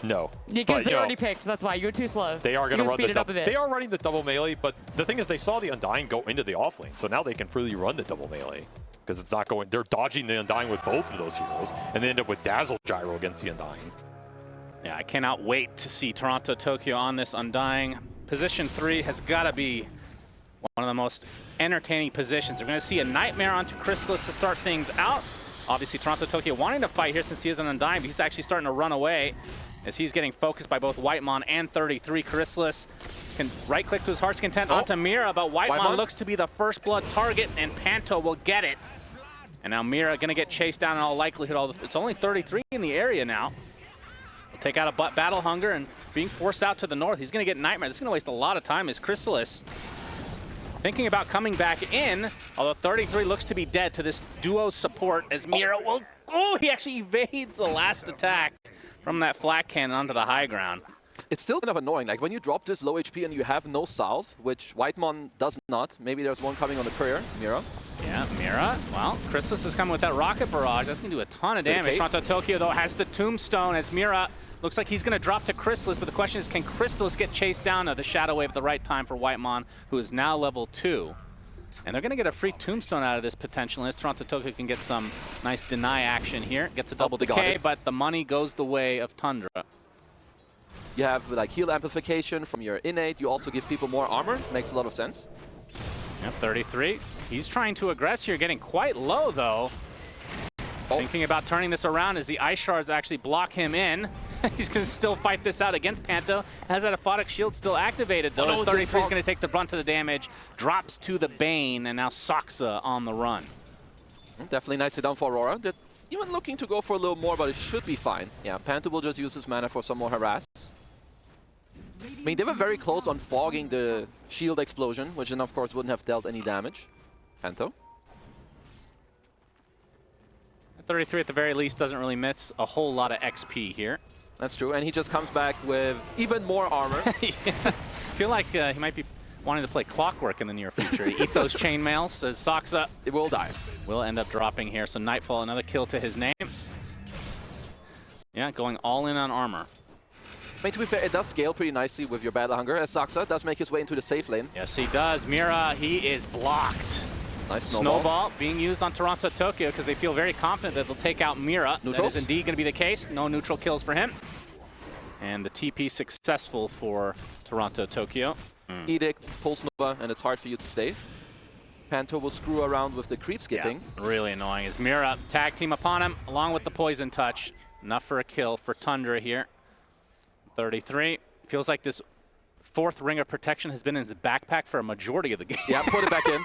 No. Because they already picked, that's why. You're too slow. They are going to run the double. They are running the double melee, but the thing is they saw the Undying go into the off lane, so now they can freely run the double melee. Because it's not going, they're dodging the Undying with both of those heroes, and they end up with Dazzle Gyro against the Undying. Yeah, I cannot wait to see Toronto Tokyo on this Undying. Position 3 has got to be one of the most entertaining positions. We're going to see a Nightmare onto Chrysalis to start things out. Obviously, Toronto Tokyo wanting to fight here since he is an Undying, but he's actually starting to run away as he's getting focused by both Whitemon and 33. Chrysalis can right-click to his heart's content onto Mira, but Whitemon looks to be the first blood target, and Panto will get it. And now Mira going to get chased down in all likelihood. It's only 33 in the area now. He'll take out a Battle Hunger and being forced out to the north. He's going to get Nightmare. This is going to waste a lot of time as Chrysalis thinking about coming back in, although 33 looks to be dead to this duo support as Mira will... Oh, he actually evades the last attack from that flat cannon onto the high ground. It's still kind of annoying. Like when you drop this low HP and you have no salve, which Whitemon does not. Maybe there's one coming on the courier, Mira. Yeah, Mira. Well, Chrysalis is coming with that rocket barrage. That's going to do a ton of damage. Toronto Tokyo, though, has the tombstone as Mira looks like he's going to drop to Chrysalis, but the question is, can Chrysalis get chased down? The Shadow Wave at the right time for Whitemon, who is now level 2. And they're going to get a free tombstone out of this potentially, as Toronto Tokyo can get some nice deny action here. Gets a double decay, but the money goes the way of Tundra. You have like heal amplification from your innate. You also give people more armor. Makes a lot of sense. Yep, 33. He's trying to aggress here, getting quite low though. Thinking about turning this around as the Ice Shards actually block him in. He's going to still fight this out against Panto. Has that Aphotic Shield still activated though. As 33 is going to take the brunt of the damage. Drops to the Bane, and now Soxa on the run. Definitely nicely done for Aurora. They're even looking to go for a little more, but it should be fine. Yeah, Panto will just use his mana for some more harass. I mean, they were very close on fogging the shield explosion, which then of course wouldn't have dealt any damage. Panto. 33 at the very least doesn't really miss a whole lot of XP here. That's true, and he just comes back with even more armor. Yeah. I feel like he might be wanting to play Clockwork in the near future. Eat those chainmails, says Soxa. It will die. Will end up dropping here, so Nightfall, another kill to his name. Yeah, going all in on armor. I mean, to be fair, it does scale pretty nicely with your Battle Hunger, as Soxa does make his way into the safe lane. Yes, he does. Mira, he is blocked. Nice snowball. Snowball being used on Toronto Tokyo because they feel very confident that they'll take out Mira. Neutrals? That is indeed going to be the case. No neutral kills for him. And the TP successful for Toronto Tokyo. Edict, Pulse Nova, and it's hard for you to stay. Panto will screw around with the creep skipping. Yeah, really annoying. As Mira tag team upon him along with the Poison Touch. Enough for a kill for Tundra here. 33. Feels like this fourth ring of protection has been in his backpack for a majority of the game. Yeah, put it back in.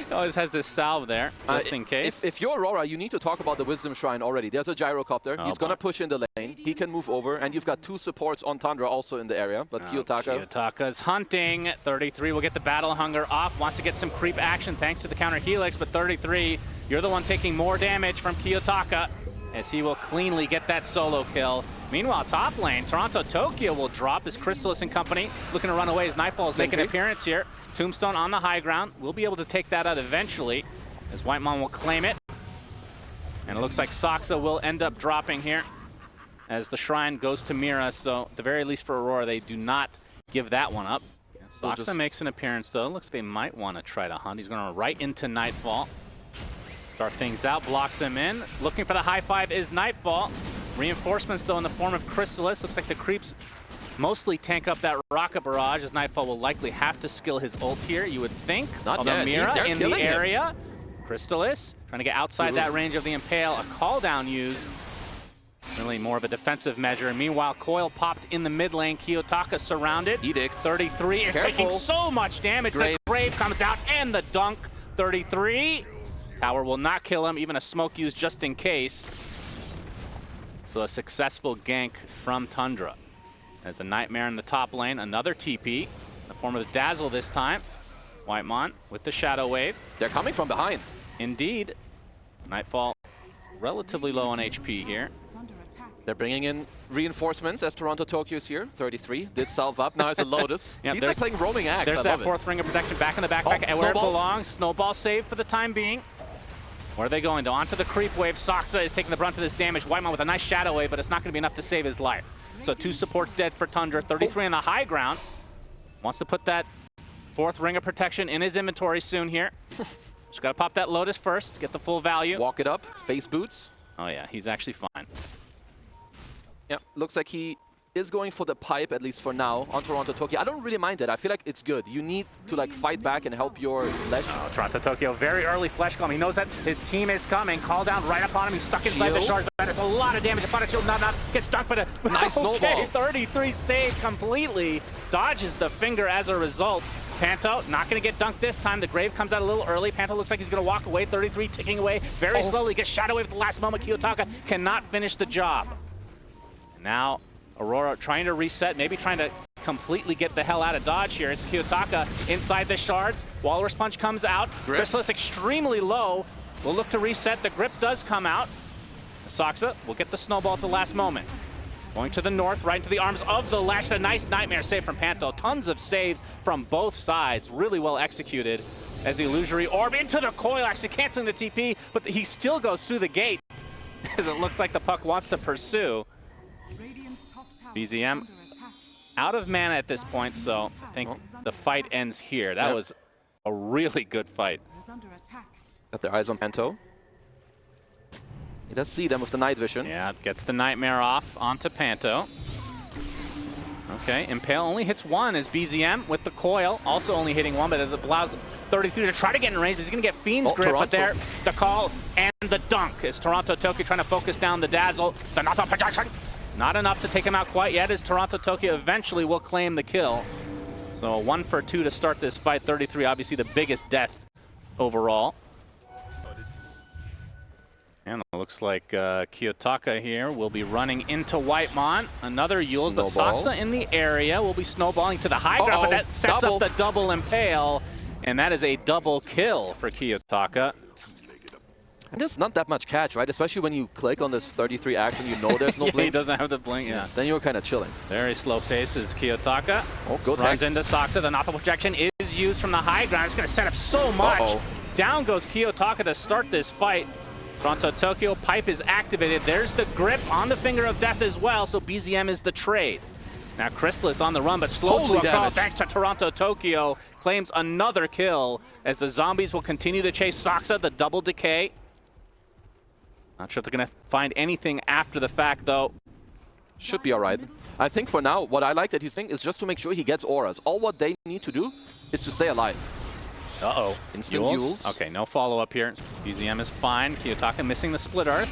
He always has this salve there, just in case. If you're Aurora, you need to talk about the Wisdom Shrine already. There's a Gyrocopter. He's going to push in the lane. He can move over, and you've got 2 supports on Tundra also in the area. But Kiyotaka's hunting. 33 will get the Battle Hunger off. Wants to get some creep action thanks to the counter Helix. But 33, you're the one taking more damage from Kiyotaka as he will cleanly get that solo kill. Meanwhile, top lane, Toronto Tokyo will drop as Chrysalis and company looking to run away as Nightfall is making an appearance here. Tombstone on the high ground. We'll be able to take that out eventually as Whitemon will claim it. And it looks like Soxa will end up dropping here as the Shrine goes to Mira. So at the very least for Aurora, they do not give that one up. Soxa makes an appearance though. Looks like they might want to try to hunt. He's going to right into Nightfall. Start things out, blocks him in. Looking for the high five is Nightfall. Reinforcements though in the form of Chrysalis. Looks like the creeps mostly tank up that rocket barrage as Nightfall will likely have to skill his ult here, you would think. Although Mira in the area. Chrysalis trying to get outside that range of the Impale. A call down used. Really more of a defensive measure. And meanwhile, Coil popped in the mid lane. Kiyotaka surrounded. Edict. 33 is taking so much damage. The Grave comes out and the dunk. 33. Tower will not kill him. Even a smoke used just in case. So a successful gank from Tundra. As a Nightmare in the top lane, another TP, in the form of the Dazzle this time. Whitemon with the Shadow Wave. They're coming from behind. Indeed. Nightfall relatively low on HP here. They're bringing in reinforcements as Toronto Tokyo's here. 33 did salve up. Now it's a Lotus. He's like playing roaming axe. There's that fourth ring of protection back in the backpack where it belongs. Snowball save for the time being. Where are they going, though? Onto the creep wave. Soxa is taking the brunt of this damage. Whitemon with a nice shadow wave, but it's not going to be enough to save his life. So 2 supports dead for Tundra. 33 on the high ground. Wants to put that 4th ring of protection in his inventory soon here. Just got to pop that Lotus first to get the full value. Walk it up. Face boots. Oh, yeah. He's actually fine. Yeah, looks like he is going for the pipe, at least for now, on Toronto Tokyo. I don't really mind it. I feel like it's good. You need to like fight back and help your Flesh. Oh, Toronto Tokyo, very early Flesh Golem. He knows that his team is coming. Call down right upon him. He's stuck inside the shards. That is a lot of damage. Upon a shield, not enough. Gets stuck, but a nice snowball. 33 saved completely. Dodges the finger as a result. Panto not going to get dunked this time. The Grave comes out a little early. Panto looks like he's going to walk away. 33 ticking away very slowly. Gets shot away at the last moment. Kiyotaka cannot finish the job. Now Aurora trying to reset, maybe trying to completely get the hell out of dodge here. It's Kiyotaka inside the shards. Walrus Punch comes out. Chrysalis extremely low. Will look to reset. The grip does come out. Soxa will get the snowball at the last moment. Going to the north, right into the arms of the Lash. A nice Nightmare save from Panto. Tons of saves from both sides. Really well executed as the illusory orb into the coil, actually canceling the TP, but he still goes through the gate as it looks like the puck wants to pursue. BZM out of mana at this point, so I think the fight ends here. That was a really good fight. Got their eyes on Panto. He does see them with the night vision. Yeah, gets the Nightmare off onto Panto. Okay, Impale only hits 1 as BZM with the coil, also only hitting 1, but it allows 33 to try to get in range. He's going to get Fiend's Grip, but there, the call and the dunk as Toronto Tokyo trying to focus down the Dazzle. The knockdown projection. Not enough to take him out quite yet as Toronto Tokyo eventually will claim the kill. So a 1 for 2 to start this fight. 33 obviously the biggest death overall. And it looks like Kiyotaka here will be running into Whitemon. Another Yules, but Soxa in the area will be snowballing to the high ground, but that sets up the double Impale. And that is a double kill for Kiyotaka. And there's not that much catch, right? Especially when you click on this 33 action, you know there's no blink. He doesn't have the blink, yeah. Then you're kind of chilling. Very slow pace is Kiyotaka. Good runs into Soxa. The Nathal projection is used from the high ground. It's going to set up so much. Down goes Kiyotaka to start this fight. Toronto Tokyo pipe is activated. There's the grip on the Finger of Death as well, so BZM is the trade. Now Chrysalis on the run, but slow to a call thanks to Toronto Tokyo. Claims another kill as the zombies will continue to chase Soxa, the double decay. Not sure if they're going to find anything after the fact, though. Should be all right. I think for now, what I like that he's doing is just to make sure he gets auras. All what they need to do is to stay alive. Uh-oh. Instant Yules. Okay, no follow-up here. BZM is fine. Kiyotaka missing the split earth.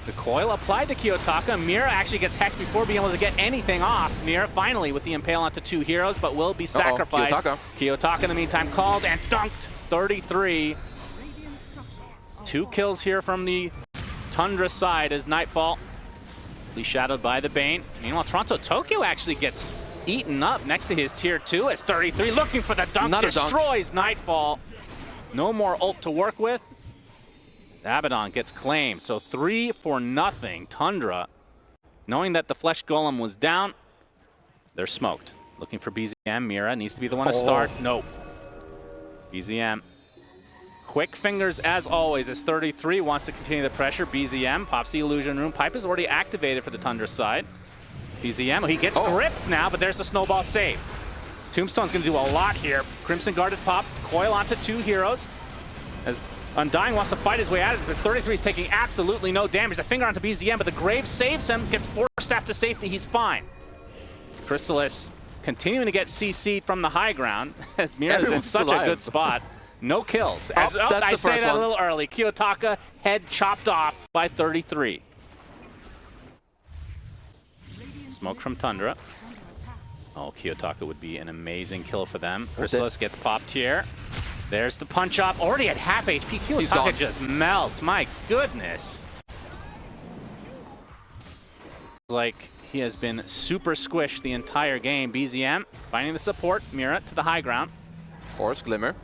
The coil applied to Kiyotaka. Mira actually gets hexed before being able to get anything off. Mira finally with the Impale onto 2 heroes, but will be sacrificed. Kiyotaka in the meantime called and dunked 33. 2 kills here from the Tundra side as Nightfall is shadowed by the Bane. Meanwhile, Toronto Tokyo actually gets eaten up next to his tier 2 as 33 looking for the dunk. Destroys Nightfall. No more ult to work with. Abaddon gets claimed, so 3-0. Tundra, knowing that the Flesh Golem was down, they're smoked. Looking for BZM. Mira needs to be the one to start. Nope. BZM. Quick fingers as always as 33 wants to continue the pressure. BZM pops the illusion room. Pipe is already activated for the Tundra side. BZM, he gets gripped now, but there's the snowball save. Tombstone's going to do a lot here. Crimson Guard is popped. Coil onto 2 heroes. As Undying wants to fight his way out of it, but 33 is taking absolutely no damage. The finger onto BZM, but the Grave saves him, gets Force Staff to safety. He's fine. Chrysalis continuing to get CC'd from the high ground as Mira is in such a good spot. No kills. As, I say that a little early. Kiyotaka head chopped off by 33. Smoke from Tundra. Oh, Kiyotaka would be an amazing kill for them. Chrysalis gets popped here. There's the punch up. Already at half HP. Kiyotaka just melts. My goodness. Like he has been super squished the entire game. BZM finding the support. Mira to the high ground. Force Glimmer.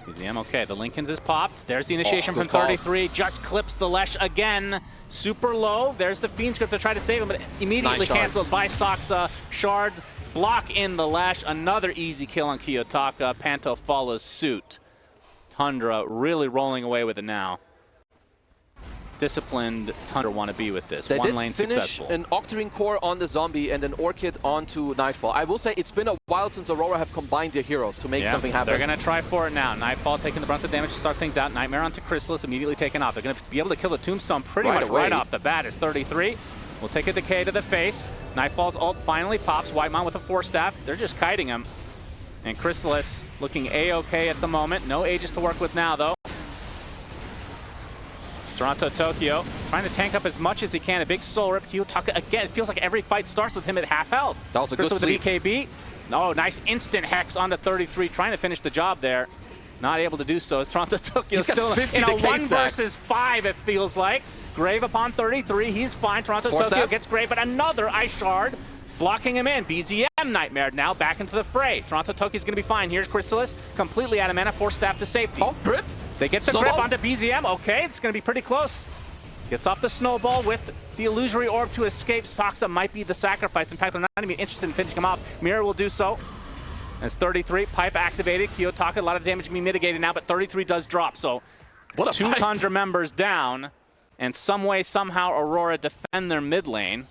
BZM, okay, the Lincolns is popped. There's the initiation from 33, just clips the Lesh again. Super low, there's the Fiend Script to try to save him, but immediately canceled by Soxa. Shard, block in the Lash, another easy kill on Kiyotaka. Panto follows suit. Tundra really rolling away with it now. disciplined Tundra want to be with this. They One did lane finish successful. an Octarine core on the Zombie and an Orchid onto Nightfall. I will say it's been a while since Aurora have combined their heroes to make something happen. They're going to try for it now. Nightfall taking the brunt of damage to start things out. Nightmare onto Chrysalis, immediately taken off. They're going to be able to kill the Tombstone pretty much right off the bat. It's 33. We'll take a decay to the face. Nightfall's ult finally pops. Whitemon with a Force Staff. They're just kiting him. And Chrysalis looking A-okay at the moment. No Aegis to work with now, though. Toronto Tokyo trying to tank up as much as he can. A big soul rip. Kiyotaka again. It feels like every fight starts with him at half health. That was a good sleep. With the BKB. No, nice instant hex onto 33. Trying to finish the job there. Not able to do so. As Toronto Tokyo still in a 1 versus 5, it feels like. Grave upon 33. He's fine. Toronto Tokyo gets Grave, but another Ice Shard blocking him in. BZM Nightmare now back into the fray. Toronto Tokyo's going to be fine. Here's Chrysalis, completely out of mana. Force Staff to safety. Oh, grip. They get the grip onto BZM. Okay, it's going to be pretty close. Gets off the snowball with the illusory orb to escape. Saksa might be the sacrifice. In fact, they're not even interested in finishing him off. Mirror will do so. As 33, pipe activated. Kiyotaka, a lot of damage can be mitigated now, but 33 does drop. So what a 2 Tundra members down, and some way, somehow, Aurora defend their mid lane.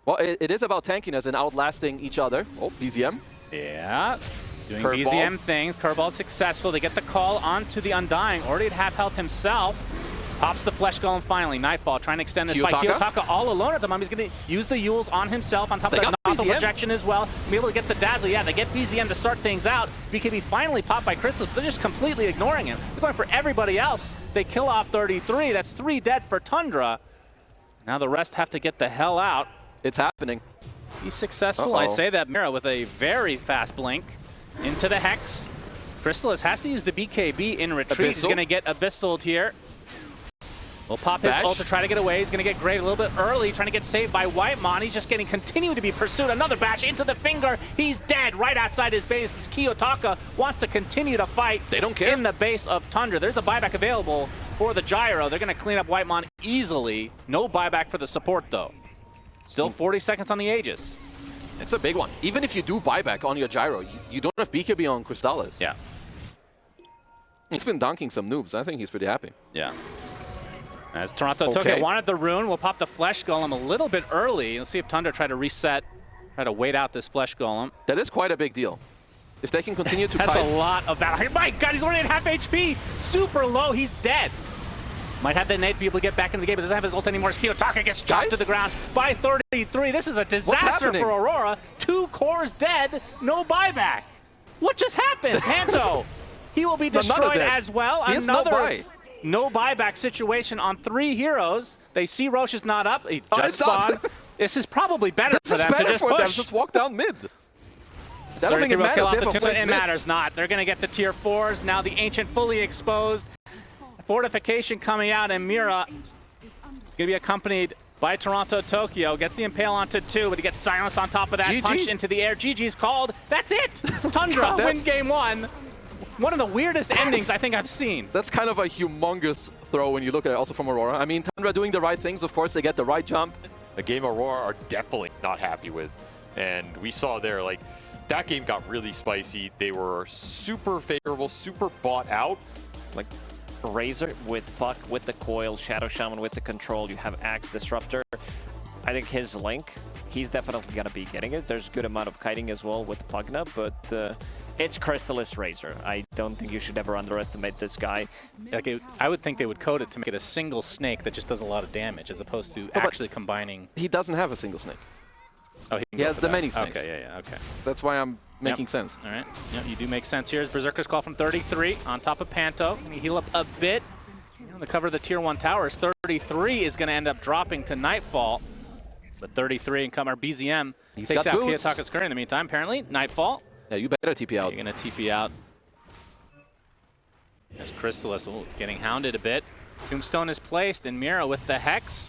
Well, it is about tankiness and outlasting each other. Oh, BZM. Yeah. Doing Curveball. BZM things. Curveball successful. They get the call onto the Undying. Already at half health himself. Pops the Flesh Golem finally. Nightfall trying to extend this fight. Kiyotaka all alone at the moment. He's going to use the Yules on himself on top of that nozzle projection as well. Be able to get the Dazzle. Yeah, they get BZM to start things out. BKB finally popped by Chrysalis. They're just completely ignoring him. They're going for everybody else. They kill off 33. That's 3 dead for Tundra. Now the rest have to get the hell out. It's happening. He's successful. I say that Mira with a very fast blink into the Hex. Chrysalis has to use the BKB in retreat. He's going to get Abyssal here. Will pop his ult to try to get away. He's going to get Grave a little bit early, trying to get saved by Whitemon. He's just continuing to be pursued. Another bash into the finger. He's dead right outside his base. This Kiyotaka wants to continue to fight. They don't care. In the base of Tundra. There's a buyback available for the Gyro. They're going to clean up Whitemon easily. No buyback for the support, though. Still 40 seconds on the Aegis. It's a big one. Even if you do buyback on your Gyro, you don't have BKB on Crystallis. Yeah. He's been dunking some noobs. I think he's pretty happy. Yeah. As Toronto Tokyo wanted the rune, we'll pop the Flesh Golem a little bit early. Let's see if Tundra try to reset, try to wait out this Flesh Golem. That is quite a big deal. If they can continue to That's a lot of battle. My God, he's already at half HP. Super low. He's dead. Might have the nade to be able to get back into the game, but doesn't have his ult anymore. As Kiyotaka gets chopped to the ground by 33. This is a disaster for Aurora. 2 cores dead, no buyback. What just happened? Panto, he will be destroyed as well. Another no buyback situation on 3 heroes. They see Roche is not up. He just spawned. This is probably better for them to just push. Just walk down mid. I don't think it matters. It matters not. They're going to get the tier 4s. Now the Ancient fully exposed. Fortification coming out, and Mira is going to be accompanied by Toronto Tokyo. Gets the Impale onto 2, but he gets silenced on top of that. Punch into the air. GG's called. That's it. Tundra win game 1. One of the weirdest endings I think I've seen. That's kind of a humongous throw when you look at it also from Aurora. I mean, Tundra doing the right things. Of course, they get the right jump. A game Aurora are definitely not happy with. And we saw there, like, that game got really spicy. They were super favorable, super bought out. Like, Razor with Puck, with the coil, Shadow Shaman with the control, you have Axe Disruptor. I think his link, he's definitely going to be getting it. There's a good amount of kiting as well with Pugna, but it's Crystallis Razor. I don't think you should ever underestimate this guy. Like I would think they would code it to make it a single snake that just does a lot of damage, as opposed to actually combining. He doesn't have a single snake. Oh, he has the many snakes. Okay, yeah, okay. That's why I'm making sense. All right, you do make sense here. As Berserker's Call from 33 on top of Panto. Can he heal up a bit? On the cover of the tier 1 towers, 33 is going to end up dropping to Nightfall. But 33 and come our BZM takes out Kiyotaka's current in the meantime. Apparently, Nightfall. Yeah, you better TP out. You're going to TP out. As Chrysalis getting hounded a bit. Tombstone is placed, and Mira with the Hex.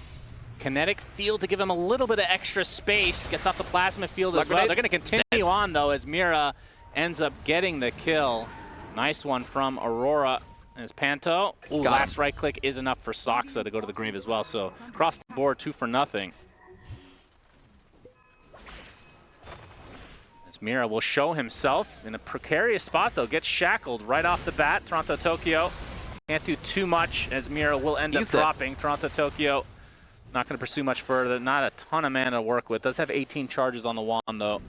Kinetic field to give him a little bit of extra space. Gets off the plasma field as well. They're going to continue on, though, as Mira ends up getting the kill. Nice one from Aurora. As Panto. Ooh, last right click is enough for Saksa to go to the Grave as well. So across the board, 2 for nothing. As Mira will show himself in a precarious spot, though. Gets shackled right off the bat. Toronto Tokyo Can't do too much as Mira will end up dropping. Toronto Tokyo not going to pursue much further. Not a ton of mana to work with. Does have 18 charges on the wand, though.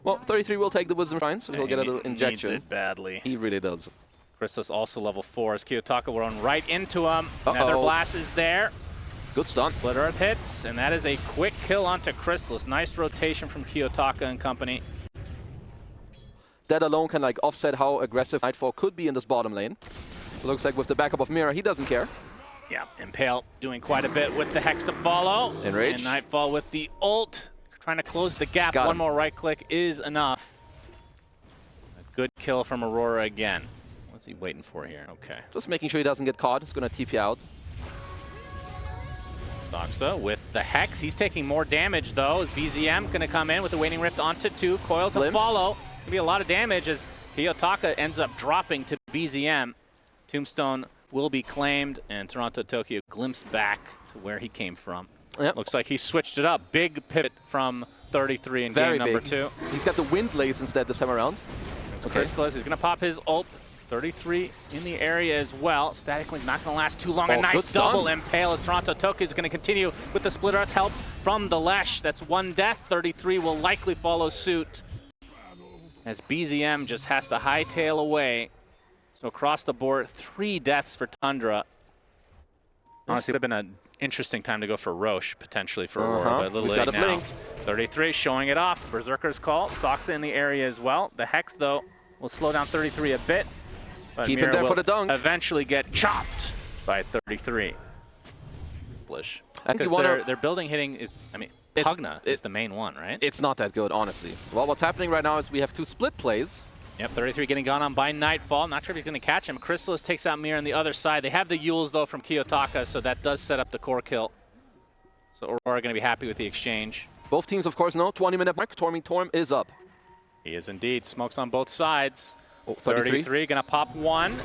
Well, 33 will take the Wisdom Shrine, so he'll get a little injection. Needs it badly. He really does. Chrysalis also level 4 as Kiyotaka will run right into him. Nether Blast is there. Good stun. Split Earth hits, and that is a quick kill onto Chrysalis. Nice rotation from Kiyotaka and company. That alone can like offset how aggressive Nightfall could be in this bottom lane. It looks like with the backup of Mira, he doesn't care. Yeah, Impale doing quite a bit with the Hex to follow. Enrage. And Nightfall with the ult, trying to close the gap. Got One him. more right click is enough. A good kill from Aurora again. What's he waiting for here? Okay. Just making sure he doesn't get caught. He's going to TP out. Doxa with the Hex. He's taking more damage, though. Is BZM going to come in with the Waning Rift onto 2. Coil to Glimpse. follow. Going to be a lot of damage as Kiyotaka ends up dropping to BZM. Tombstone will be claimed, and Toronto Tokyo glimpse back to where he came from. Yep. Looks like he switched it up. Big pivot from 33 in game number 2. He's got the Wind Blaze instead this time around. Okay. Chrysalis is going to pop his ult. 33 in the area as well. Static Link not going to last too long. A nice double impale as Toronto Tokyo is going to continue with the Split Earth help from the Lesh. That's one death. 33 will likely follow suit as BZM just has to hightail away. So across the board, 3 deaths for Tundra. Honestly, it would have been an interesting time to go for Roche, potentially for Aurora, but a little late now. 33 showing it off. Berserker's Call. Soxa in the area as well. The Hex, though, will slow down 33 a bit. But Keep Mira him there for the dunk. Eventually get chopped by 33. Because their building hitting is, I mean, Pugna is the main one, right? It's not that good, honestly. Well, what's happening right now is we have 2 split plays. Yep, 33 getting gone on by Nightfall. Not sure if he's going to catch him. Chrysalis takes out Mira on the other side. They have the Yules, though, from Kiyotaka, so that does set up the core kill. So Aurora going to be happy with the exchange. Both teams, of course, know 20-minute mark. Torm is up. He is indeed. Smokes on both sides. Oh, 33 going to pop 1.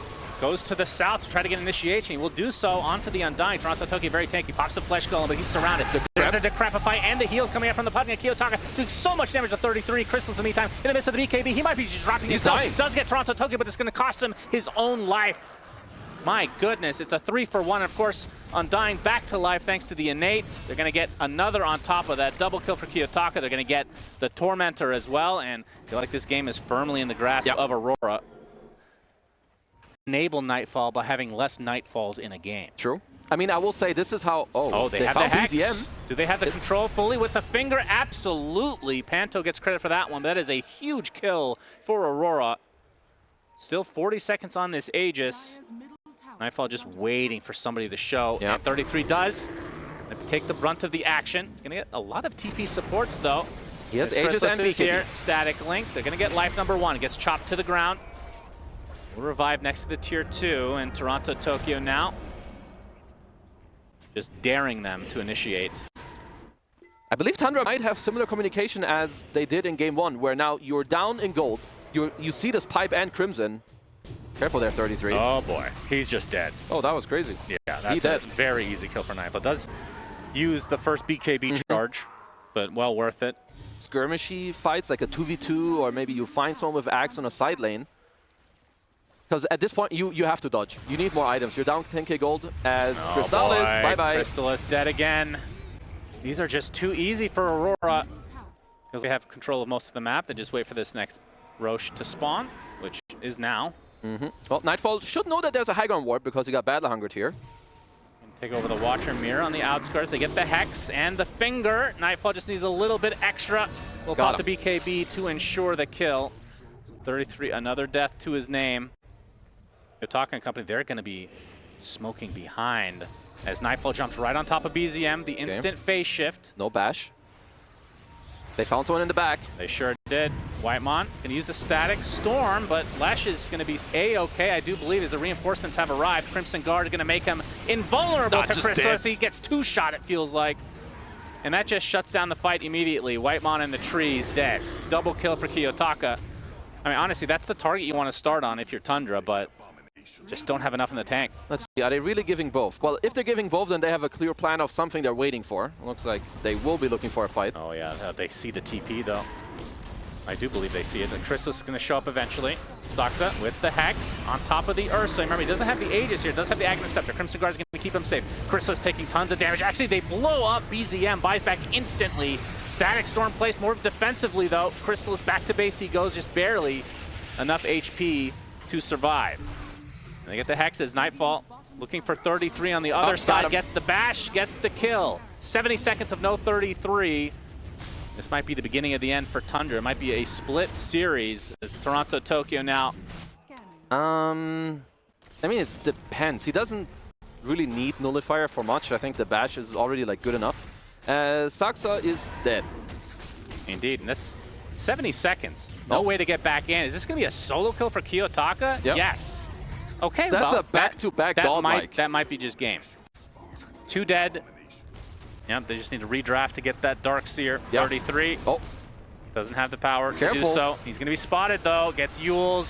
Goes to the south to try to get initiation. He will do so onto the Undying. Toronto Tokyo very tanky. Pops the Flesh Golem, but he's surrounded. There's a Decrepify and the heals coming out from the Pugna. Kiyotaka doing so much damage to 33. Chrysalis in the meantime in the midst of the BKB. He might be just dropping himself. Dying. Does get Toronto Tokyo, but it's going to cost him his own life. My goodness, it's a 3-for-1. Of course, Undying back to life thanks to the Innate. They're going to get another on top of that. Double kill for Kiyotaka. They're going to get the Tormentor as well, and I feel like this game is firmly in the grasp of Aurora. Enable Nightfall by having less Nightfalls in a game. True. I mean, I will say this is how... Oh, they have found the Hex. BZM. Do they have the control fully with the finger? Absolutely. Panto gets credit for that one. That is a huge kill for Aurora. Still 40 seconds on this Aegis. Nightfall just waiting for somebody to show. And 33 does. Take the brunt of the action. He's going to get a lot of TP supports, though. He has Aegis and BKB. Here. Static Link. They're going to get life number 1. Gets chopped to the ground. We'll revive next to the tier 2, and Toronto Tokyo now just daring them to initiate. I believe Tundra might have similar communication as they did in game 1, where now you're down in gold. You see this pipe and Crimson. Careful there, 33. Oh boy, he's just dead. Oh, that was crazy. Yeah, that's a very easy kill for Nightfall. Does use the first BKB charge, but well worth it. Skirmishy fights, like a 2v2, or maybe you find someone with Axe on a side lane. Because at this point, you have to dodge. You need more items. You're down 10k gold as Crystallis. Bye-bye. Crystallis dead again. These are just too easy for Aurora. Because they have control of most of the map. They just wait for this next Roche to spawn, which is now. Well, Nightfall should know that there's a high ground ward because he got Battle Hungered here. Take over the Watcher Mirror on the outskirts. They get the Hex and the Finger. Nightfall just needs a little bit extra. We'll pop the BKB to ensure the kill. 33, another death to his name. Kiyotaka and company, they're going to be smoking behind as Nightfall jumps right on top of BZM. The instant phase shift. No bash. They found someone in the back. They sure did. Whitemon can use the static storm, but Lesh is going to be A-okay, I do believe, as the reinforcements have arrived. Crimson Guard is going to make him invulnerable to Chrysalis. He gets 2-shot, it feels like. And that just shuts down the fight immediately. Whitemon in the trees, dead. Double kill for Kiyotaka. I mean, honestly, that's the target you want to start on if you're Tundra, but just don't have enough in the tank. Let's see, are they really giving both? Well, if they're giving both, then they have a clear plan of something they're waiting for. It looks like they will be looking for a fight. Oh yeah, they see the TP though. I do believe they see it. The Chrysalis is going to show up eventually. Soxa with the Hex on top of the Ursa. Remember, he doesn't have the Aegis here. Does have the Aghanim Scepter. Crimson Guard is going to keep him safe. Chrysalis taking tons of damage. Actually, they blow up BZM. Buys back instantly. Static Storm placed more defensively, though. Chrysalis back to base he goes, just barely enough HP to survive. And they get the Hexes. Nightfall looking for 33 on the other side. Gets the bash, gets the kill. 70 seconds of no 33. This might be the beginning of the end for Tundra. It might be a split series as Toronto, Tokyo now. I mean, it depends. He doesn't really need Nullifier for much. I think the bash is already like good enough. Soxa is dead. Indeed, and that's 70 seconds. No way to get back in. Is this going to be a solo kill for Kiyotaka? Yep. Yes. Okay, that's well, a back-to-back godlike. That might be just game. 2 dead. Yep, they just need to redraft to get that Dark Seer. Yep. 33. Oh. Doesn't have the power to do so. He's going to be spotted, though. Gets Yules.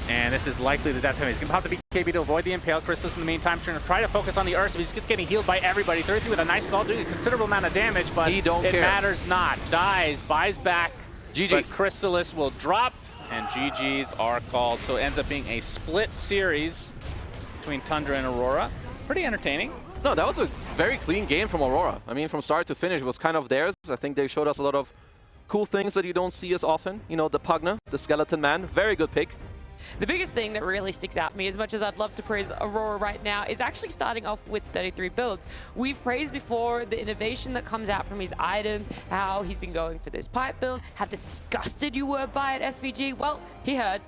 And this is likely the death penalty. He's going to pop the BKB to avoid the Impale. Chrysalis in the meantime try to focus on the Ursa. He's just getting healed by everybody. 33 with a nice call, doing a considerable amount of damage, but it matters not. Dies, buys back. GG. But Chrysalis will drop, and GGs are called. So it ends up being a split series between Tundra and Aurora. Pretty entertaining. No, that was a very clean game from Aurora. I mean, from start to finish, it was kind of theirs. I think they showed us a lot of cool things that you don't see as often. You know, the Pugna, the Skeleton Man, very good pick. The biggest thing that really sticks out for me, as much as I'd love to praise Aurora right now, is actually starting off with 33 builds. We've praised before the innovation that comes out from his items, how he's been going for this pipe build, how disgusted you were by it, SVG. Well, he heard.